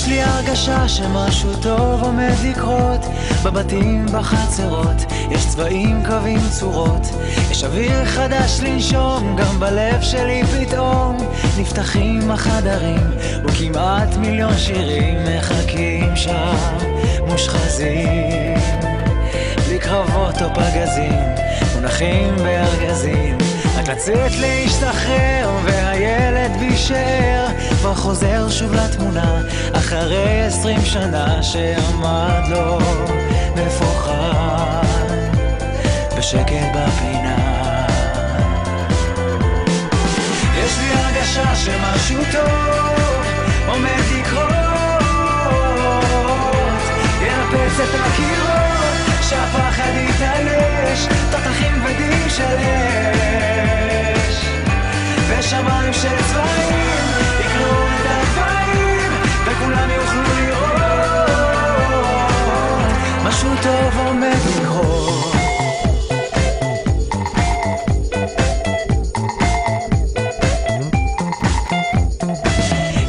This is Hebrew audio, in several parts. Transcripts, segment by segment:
יש לי הרגשה שמשהו טוב עומד לקרות, בבתים, בחצרות, יש צבעים, קווים, צורות, יש אוויר חדש לנשום, גם בלב שלי פתאום נפתחים החדרים, וכמעט מיליון שירים מחכים שם, מושחזים, בלי קרבות או פגזים, מונחים בארגזים, רק לצאת להשתחרר, והילד בישאר כבר חוזר שוב לתמונה, אחרי 20 שנה שעמד לו מפוחד בשקט בפינה. יש לי הרגשה שמשהו טוב עומד לקרות, ינפץ את הקירות, שהפחד יתעלש, תותחים ודים של אש, ושמיים של צבעים יקנו את הגבעים, וכולם יוכלו לראות משהו טוב עומד לקרות.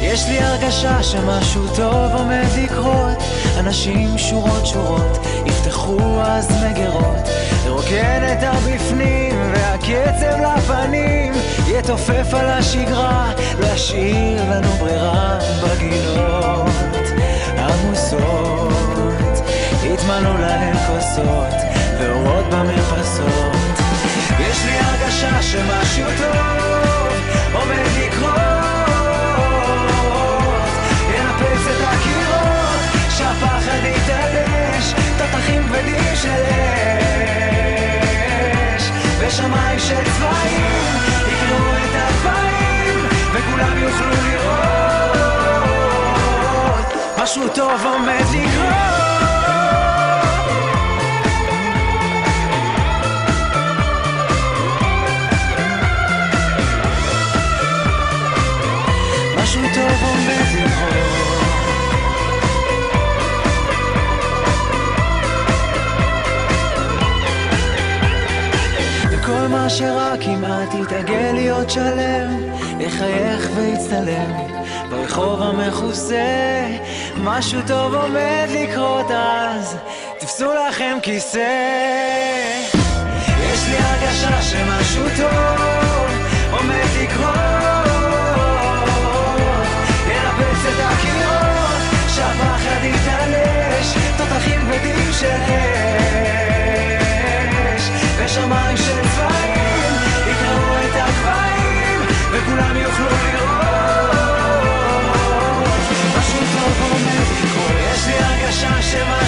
יש לי הרגשה שמשהו טוב עומד לקרות, אנשים שורות שורות יפתחו אז מגרות, לרוקן את הבפנים והקצב לפנים יתופף על השגרה, להשאיר לנו ברירה בגינות עמוסות, יתמלאו להם כוסות ואורות במרפסות. יש לי הרגשה שמשהו טוב עומד לקרות, ינפץ את הקירות, שהפחד יתעלש, תותחים כבדים של אש, ושמיים של צבעים יקנו את הגבעים, וכולם יוכלו לראות משהו טוב עומד לקרות. משהו טוב עומד לקרות. וכל מה שרק כמעט יתעגל להיות שלם, יחייך ויצטלם ברחוב המכוסה, משהו טוב עומד לקרות, אז תפסו לכם כיסא. יש לי הרגשה שמשהו טוב עומד לקרות, ינפץ את הקירות, שהפחד יתעלש, תותחים כבדים של אש, ושמיים של צבעים יקראו את הגבעים, וכולם יוכלו לראות משהו טוב עומד לקרות. יש לי הרגשה שמה